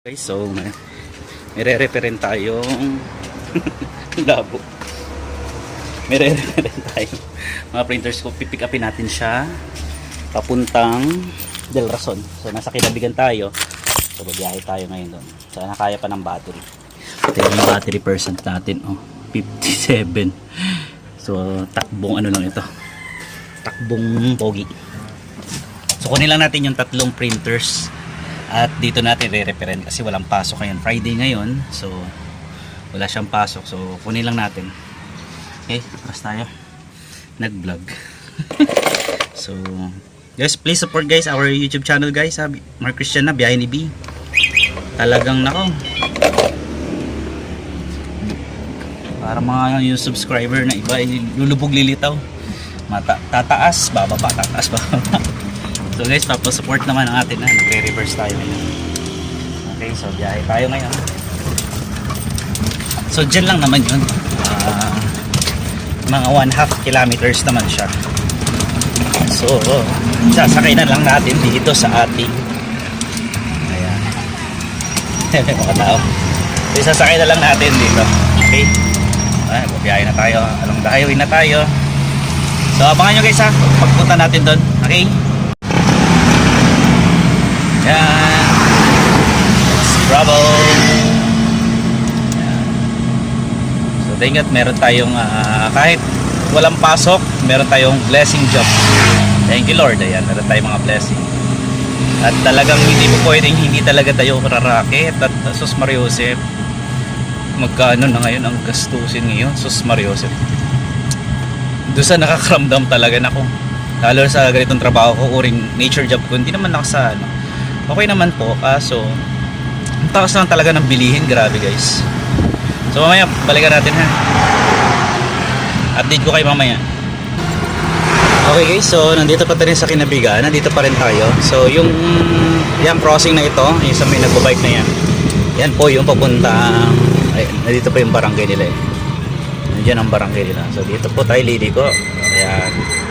Okay, so may re-referent tayong labo. May re-referent tayo. Mga printers ko, pipick upin natin siya papuntang Del Rason. So nasa Kinabigan tayo. So babiyahe tayo ngayon doon. Sana kaya pa ng battery. Ito yung battery percent natin. 57. So takbong ano lang ito. Takbong pogi. So kunin lang natin yung tatlong printers. At dito natin re-referent kasi walang pasok ngayon. Friday ngayon. So wala siyang pasok. So kunin lang natin. Okay, paras tayo. Nag-vlog. So guys, please support guys our YouTube channel guys. Mark Christian na, biyahe ni B. Talagang nako. Para mga yung subscriber na iba lulubog lilitaw. Tataas, bababa, tataas, bababa. So guys, papasupport naman ang atin na nagre-reverse tayo ngayon. Okay, so biyahe tayo ngayon. So dyan lang naman yun. Mga 1/2 kilometers naman siya. So sasakay na lang natin dito sa ating ayan. Mga tao. So sasakay na lang natin dito. Okay. Ay, biyahe na tayo. Along the highway na tayo. So abangan nyo guys ha, pagpunta natin doon. Okay. Yan. Bravo. Yan. So thank God meron tayong kahit walang pasok, meron tayong blessing job. Thank you Lord. Ayan, meron tayong mga blessing. At talagang hindi po pwedeng hindi talaga tayo rarakit. At sus Mariosep, magkano na ngayon ang gastusin ngayon? Sus Mariosep, doon sa nakakaramdam talaga na ko. Lalo sa ganitong trabaho ko, uring nature job ko, hindi naman nakasa okay naman po, kaso ang taas lang talaga ng bilihin, grabe guys. So mamaya balikan natin ha, update ko kayo mamaya. Okay guys, so nandito pa rin sa Kinabigan, nandito pa rin tayo. So yung crossing na ito, yung sa may nagbabike na yan, yan po yung papunta, ay, nandito pa yung barangay nila nandiyan ang barangay nila. So dito po tayo liliko. Ayan.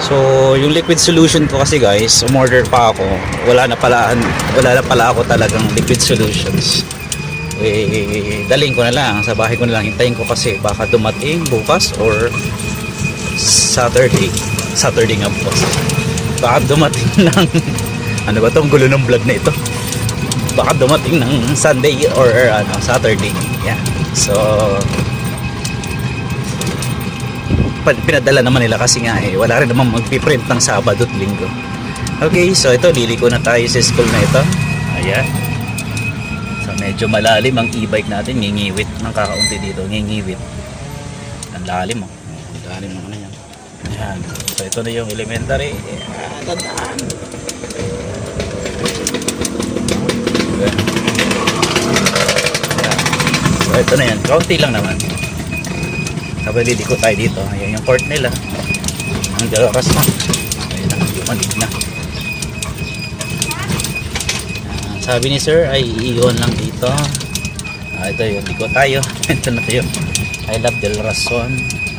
So yung liquid solution ko kasi guys, umorder pa ako, wala na pala ako talagang liquid solutions. Daling ko na lang sa bahay ko na lang, hintayin ko kasi baka dumating bukas or Saturday nga po. Baka dumating ng ano ba tong gulo ng vlog na ito, baka dumating ng Sunday or Saturday. Yeah. So pinadala naman nila kasi nga wala rin naman magpiprint ng Sabado at Linggo. Okay, so ito liliko na tayo sa school na ito. Ayan. So medyo malalim ang e-bike natin, ngingiwit ng kakaunti dito, ngingiwit. Ang lalim oh. Ang lalim naman yan. Ayan. So ito na yung elementary. Ayan, tandaan. Ayan. So ito na yan, kaunti lang naman. Habang liliko tayo dito, ayan yung court nila. Ang dalakas na. Ayan na, lumalig na. Sabi ni sir ay iiwan lang dito. Ito yung liko tayo. Ito na tayo. I love Del Rason.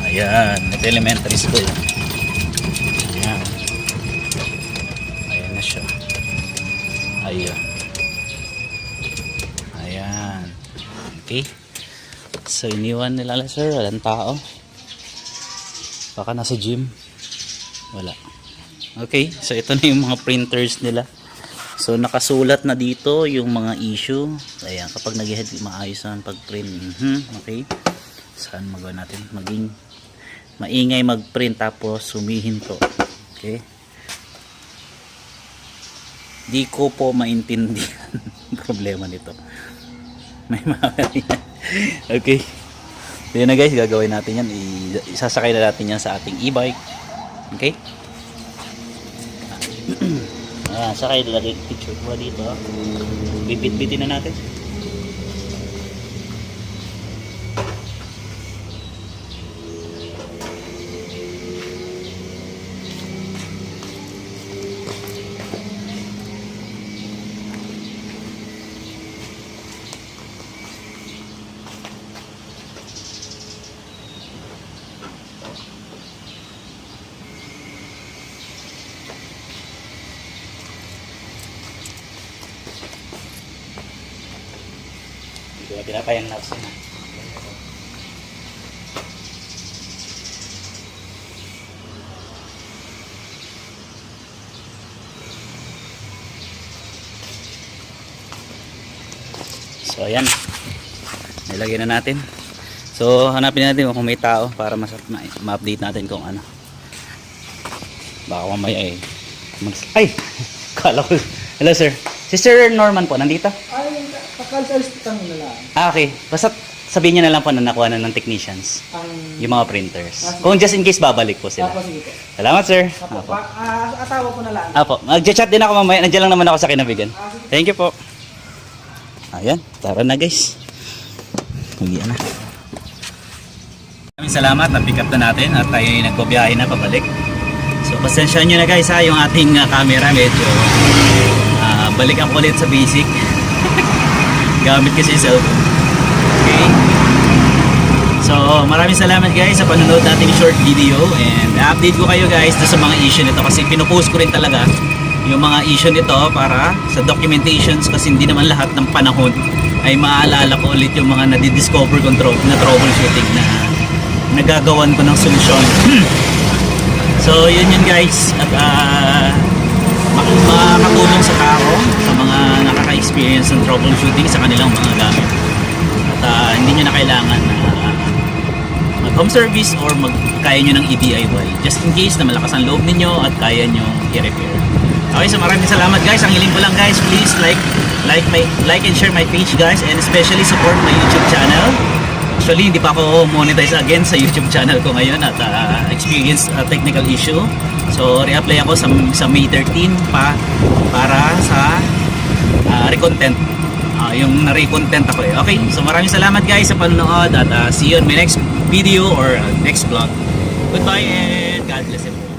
Ayan, ito elementary school. Ayan. Ayan na siya. Ayan. Ayan. Okay. So iniwan nila sir, walang tao. Baka nasa gym. Wala. Okay, so ito na yung mga printers nila. So nakasulat na dito yung mga issue. Ayan, kapag nag-head maayos ang pag-print. Okay. Saan magawa natin? Maging maingay mag-print tapos sumihin to. Okay. Di ko po maintindihan problema nito. May mga okay. So yun na guys, gagawin natin yan. Isasakay na natin yan sa ating e-bike. Okay. Sakay na lagay picture ko dito. Bibit-bitin na natin. Diba, pinapayang naps na. So ayan, nilagay na natin. So hanapin natin kung may tao para ma-update natin kung ano. Baka mamaya ay, kala ko. Hello sir, Sister Norman po, nandito? Ay, kakalsalis kami na lang. Okay, basta sabihin niyo na lang po na nakuha na ng technicians Ang... yung mga printers. Kung just in case babalik po sila. Apo, sige po. Salamat sir. Apo, atawa ko na lang. Apo, mag-chat din ako mamaya. Nandiyan lang naman ako sa kinabigan. Thank you po. Ayan, tara na guys. Uwi na. Maraming salamat, na-pick up na natin at tayo ay nagbabiyahe na pabalik. So pasensya nyo na guys ha, yung ating camera medyo balikan ko ulit sa basic. Gamit kasi yung cellphone. Okay. So maraming salamat guys sa panonood natin short video, and update ko kayo guys sa mga issue nito kasi pinupost ko rin talaga yung mga issue nito para sa documentations, kasi hindi naman lahat ng panahon ay maaalala ko ulit yung mga nadidiscover kong na troubleshooting na nagagawan ko ng solusyon. So yun guys, at makakatulong sa tao, sa mga nakaka-experience ng troubleshooting sa kanilang mga gamit. At hindi nyo na kailangan mag home service or kaya nyo ng i-DIY, just in case na malakas ang loob ninyo at kaya nyo i-repair. Okay, so maraming salamat guys. Ang hiling ko lang guys, please like and share my page guys, and especially support my YouTube channel. Actually, hindi pa ako monetize again sa YouTube channel ko ngayon at experience technical issue. So, re-apply ako sa May 13 para sa recontent. Yung na-recontent ako eh. Okay, so maraming salamat guys sa panonood at see you on my next video or next vlog. Goodbye and God bless everyone.